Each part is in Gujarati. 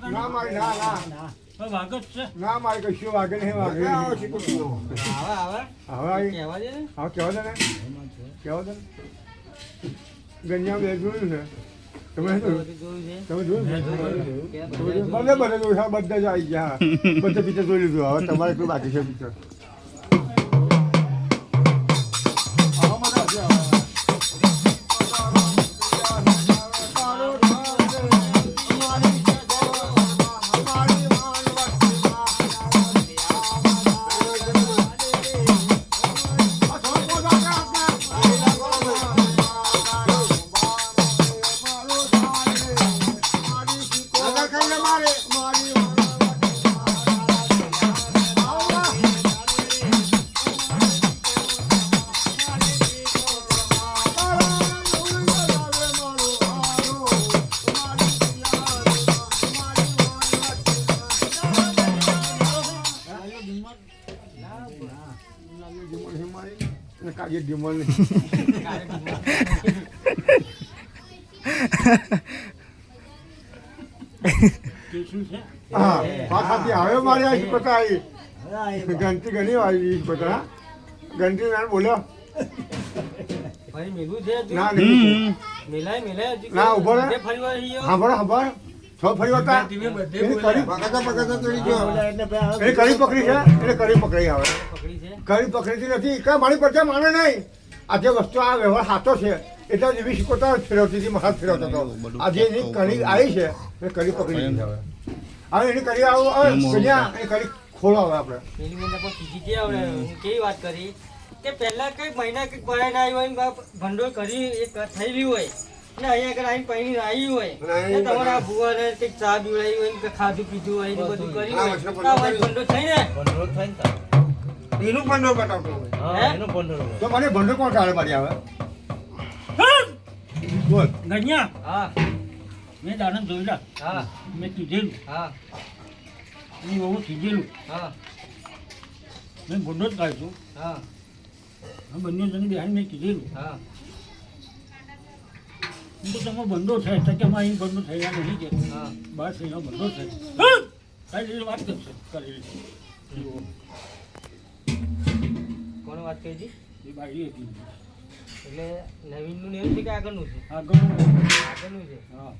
ના મારી ના વાગત છે ના મારી કશું વાગે નહીં વાગે હવે કેવા દે ને ગંજા બે જોયું છે તમે જોયું બધા જ આવી ગયા બધા પિક્ચર જોઈ લીધું હવે તમારે કોઈ બાકી છે પિક્ચર કાગે ડિમોલ નહીં હવે મારી આ પતા આવી ઘંટી ઘણી આવી પતા ઘંટી ના બોલ્યો ના ઉભો હા ફરી હતા કરી પકડી છે એટલે કરી પકડી આવે કરી પકડીતી નથી કે મારી પડશે માને નહીં આ જે વસ્તુ આ વ્યવહાર સાચો છે એટલે એવી શીખોતા ફેરવતી હતી હાથ ફેરવતો હતો આજે એની કરી આવી છે એ કરી પકડી હવે હવે એની કરી આવું એ કરી ખોલો હવે આપણે કેવી વાત કરી કે પહેલા કઈ મહિના કઈક ભરાઈને આવી હોય ભંડોળ કરી થઈ રહ્યું હોય ને અહીંયા આગળ આવીને પૈણી આવી હોય તમારા ભુવાને કંઈક ચા પીવડાવી હોય કે ખાધું પીધું હોય બધું કર્યું હોય ભંડોળ થઈ ને એનું ભંડોળ બતાવતો એનું ભંડોળ તો મને ભંડોળ કોણ કાઢે મારી આવે બોલ ગણ્યા હા મેં દાનંદ જોયેલા હા મેં કીધેલું હા એની બહુ કીધેલું હા મેં ભંડોળ કાઢ્યું હા બંને જણ બેહાડી મેં કીધેલું હા તો તમે બંધો થાય તો કે અહીં બંધો થયા નહીં કે હા બસ એનો બંધો થાય કાંઈ વાત કરશે કરી કોણ વાત કરી હતી એ બાઈ હતી એટલે નવીનનું ને એવું છે કે આગળનું છે આગળનું છે હા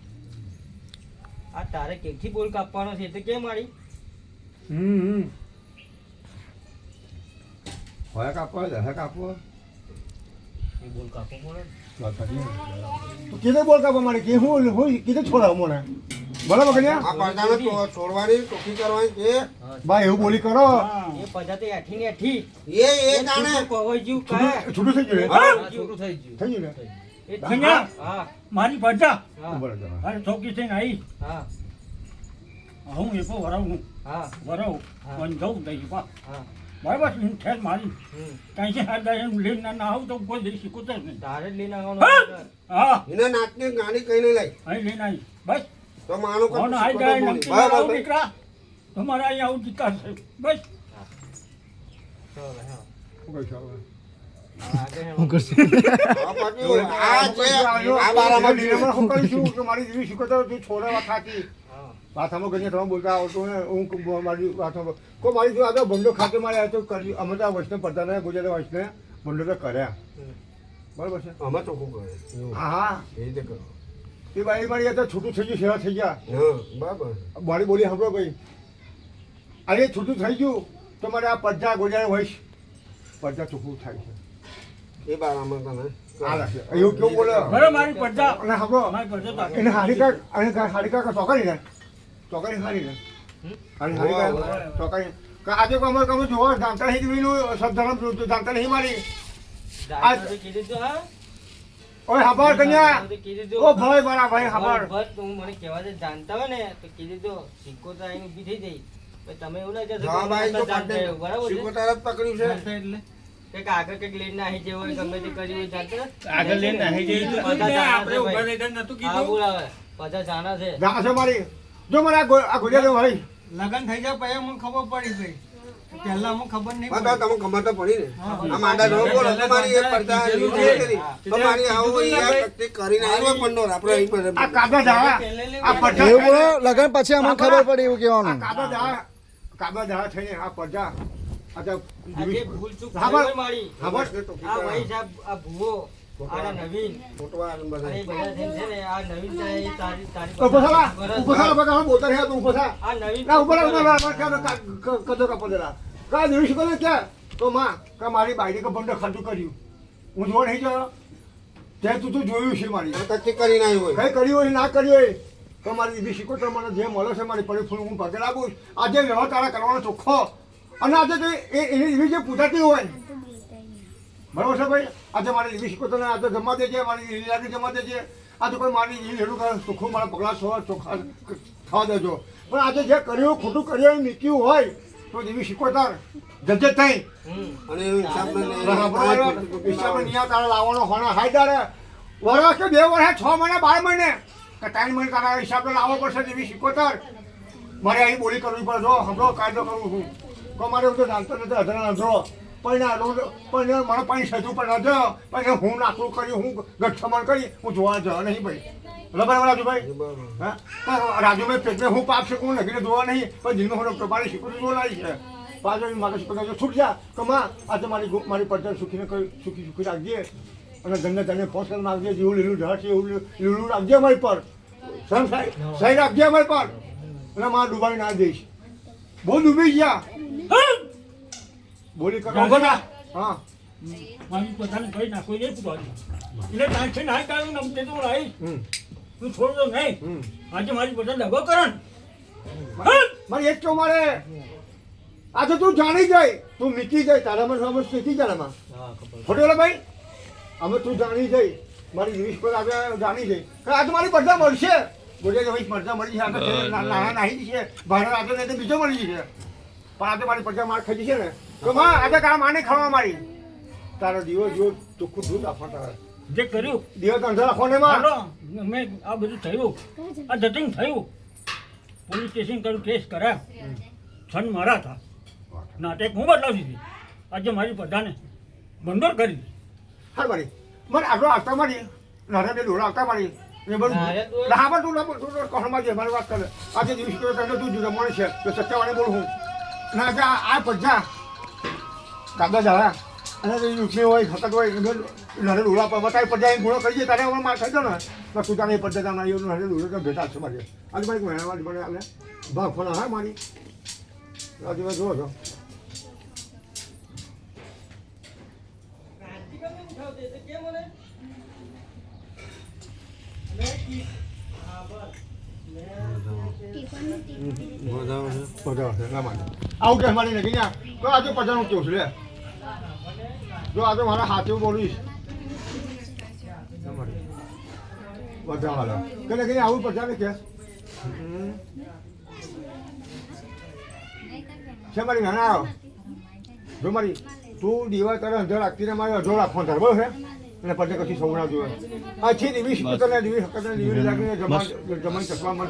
આ તારે કેથી બોલ કાપવાનો છે તો કેમ મારી હોય કાપો દહે કાપો એ બોલ કાપો પડે તો કીધે બોલ કાપો મારે કે હું કીધે છોડાવ મને બરાબર કન્યા આ પડદાને છોડવાની ટોકી કરવાની છે ભાઈ એવું બોલી કરો એ પજાતે એઠી ને એઠી એ જાણે પહોંચ ગયું કાય છૂટું થઈ ગયું છોટું થઈ ગયું થઈ ગયું ને એ ગણ્યા? હા મારી પડતા હા બરાબર અરે ચોકી થઈને આવી હા હું એ પણ વરાવું હા વરાવું હા. અને જવું દઈ પા હા બરાબર ઠેર મારી હમ કાંઈ છે હાથ દાય લઈને ના આવું તો કોઈ દઈ શીખું જ નહીં તારે જ લઈને હા આવવાનું હા એને નાચની ગાડી કઈ નહીં લઈ અહીં લઈને આવી બસ તો માનું કે કોણ હાઈ જાય નમતી આવું દીકરા તમારે અહીંયા આવું દીકરા છે બસ ચાલો હા શું કહીશું હવે? હું કરશે આ બારામાં નિયમન શું કરીશું કે મારી જેવી શીખવતો તું છોડવા ખાતી હા વાથામાં કરીને તમે બોલતા આવતો ને હું મારી વાથામાં કોઈ મારી જો આ તો ભંડો ખાતે મારે આ તો કરી અમે તો આ વૈષ્ણવ પડતા ને ગુજરાત વૈષ્ણવ ભંડો તો કર્યા બરાબર છે અમે ચોખ્ખું કરે હા હા એ રીતે કરો એ બાઈ મારી આ તો છૂટું થઈ ગયું સેવા થઈ ગયા હા બરાબર મારી બોલી સાંભળો ભાઈ અરે છૂટું થઈ ગયું તો મારે આ પડદા ગુજરાત વૈશ પડદા ચોખ્ખું થાય છે એ બારામાં તને આ રાખે એવું કેવું બોલે બરાબર મારી પડતા અને સાંભળો મારી પડતા એને હારી ચોકાડી ને ચોકાડી હારી ને હારી ચોકાડી આજે અમે જોવો જાણતા નહીં જોયેલું સદધર્મ જાણતા નહીં મારી દાદા કીધું તો હા ઓય હબાર કન્યા કીધું ઓ ભાઈ મારા ભાઈ હબાર બસ તું મને કહેવા દે જાણતા હોય ને તો કીધું તો સિક્કો તો આઈને ઊભી થઈ જઈ પછી તમે એવું ના કહેશો કે જવાબ આવી તો જાણતા એવું, બરાબર છે? શીખોતર જ પકડ્યું છે એટલે કંઈક આગળ કંઈક લઈને નાહી જેવો હોય ગમે તે કર્યું હોય જાણતા આગળ લઈને નાહી જઈએ તો બધા જાણે આપણે છે ઉભા ભાઈ. રહેતા નતું હા કીધું બોલાવે બધા જાણે છે જાણ છે મારી જો મને આ ગુજરાત ભાઈ લગન થઈ જાય પછી મને ખબર પડી ગઈ પહેલા અમને ખબર નહીં હા, તો તમે ગમે તો પડી ને આ માંડા નો બોલો તમારી એક પડતા લીધી કરી તમારી આવું યાર કઈ કરીને આવ્યો પણ નો આપણે અહીં પર આ કાગળ ધારા આ પડજા એવું બોલો લગન પછી અમને ખબર પડી એવું આ કહેવાનું. કાગળ ધારા થઈને આ પડજા આ તો આજે ભૂલ ચૂક હા, થઈ બસ. હોય મારી હા, બસ. આ ભાઈ સાહેબ આ ભૂવો આ નવીન ફોટવા આ બધા એ બધા થઈને છે ને આ નવીન છે એ તારી તારી ઉભો થા વરસ. ઉભો થા બધા બોલતા રહ્યા તું ઉભો થા આ નવીન ના ઉભો થા કદો કપો દેલા કા દિવસ કરે કે તો માં કા મારી બાયડી કે બંધ ખાતું કર્યું હું જોવા નહીં ગયો તે તું જોયું છે મારી કચ્છી કરીને આવ્યો હોય કઈ કર્યું હોય ના કર્યું હોય તો મારી દીદી શીખોતર મને જે મળે છે મારી પડી ફૂલ હું પગે લાગું આજે વ્યવહાર તારા કરવાનો ચોખ્ખો અને આજે તો એની દીદી જે પૂજાતી હોય બરાબર છે ભાઈ આજે મારી દીદી શીખોતર ને આજે જમા દેજે મારી દીદી લાગી જમા દેજે આજે કોઈ મારી દીદી હેડું કરે ચોખ્ખું મારા પગલા ચોખ્ખા ખાવા દેજો પણ આજે જે કર્યું ખોટું કર્યું મીક્યું હોય તો દેવી શીખોતર જજે થઈ અને એવું હિસાબ હિસાબ નિયા તારા લાવવાનો હોના હાયદારે વર્ષ કે 2 વર્ષ 6 મહિના 12 મહિને કે 3 મહિને તારા હિસાબ લાવવો પડશે દેવી શીખોતર મારે અહીં બોલી કરવી પડે જો હમણાં કાયદો કરું છું તો મારે બધું જાણતો નથી અધરા અંધરો પણ મારે પાણી સજવું પણ નથી પણ હું નાખું કર્યું હું ગઠમણ કરી હું જોવા જ નહીં ભાઈ બરાબર રાજુભાઈ હા રાજુભાઈ પેટને હું પાપ શકું લગીને જોવા નહીં પણ જીનું હું તમારી શીખવું જોવા લાવી છે પાછળ મારે શીખવા છૂટ જા તો માં આજે મારી પડતર સુખીને સુખી રાખજે અને ગંગા તને ફોસ કરી નાખજે જેવું લીલું ઝાડ છે એવું લીલું રાખજે અમારી પર સહી રાખજે અમારી પર અને માં ડૂબાવી ના દઈશ બહુ ડૂબી ગયા બોલી કરો હા મારી પોતાને કઈ નાખો નહીં પૂછવાનું એટલે તારથી ના કાઢું નમતે તો રાઈ તું છોડ દો નહીં આજે મારી પોતાને દગો કરણ મારે એક તો મારે આજે તું જાણી જાય તું મીકી જાય તારામાં સમજ શીખી જાય એમાં ખોટો ભાઈ અમે તું જાણી જાય મારી દિવસ પર આજે જાણી જાય આજે મારી પડદા મળશે બોલે કે ભાઈ પડદા મળી છે આગળ નાના નાહી છે ભાડે આગળ નહીં તો બીજો મળી છે પણ આજે મારી પડદા માર ખાઈ છે ને તો માં આજે તારા માને ખાવા મારી તારો દીવો જો ચોખ્ખું દૂધ આપવા તારે જે કર્યું દીવો તો અંધારા ખોને માં ચાલો મેં આ બધું થયું આ જટિંગ થયું પોલીસ સ્ટેશન કર્યું કેસ કરાયો છન મારા હતા નાટક હું બદલાવી દીધી આજે મારી બધાને બંધોર કરી દીધી હાર મારી મને આગળ આવતા મારી નાના બે દોડા આવતા મારી એ બધું હા પણ તું કહમાં છે મારી વાત કરે આજે દિવસ તને તું જમણ છે તો સત્યવાને બોલ હું ના આજે આ પૈસા કાગળ ધારા અને યુક્તિ હોય હકત હોય નારે ડોળા પર બતાવી પૈસા ગુણો કરીએ તારે હવે માર ખાઈ દો ને તું તારે પદ્ધતિ નારે ડોળો તો ભેટા છે મારી આજે મારી મહેરબાની મને આલે ભાગ ફોન હા મારી રાજુભાઈ જુઓ છો આવું કે મારી નથી ને તો આજે પચાસનું કેવું લે જો આજે મારા હાથે બોલીશ બધા વાળા કે આવું પચાસ ને કે છે મારી નાના જો મારી તું દીવા તારે અઢો રાખતી ને મારે અઢો રાખવાનો ધર્મ છે અને પછી કશું સૌના જોઈએ આથી દીવી શીખતર ને દીવી હકત ને દીવી લાગીને જમાઈ ચકવા માટે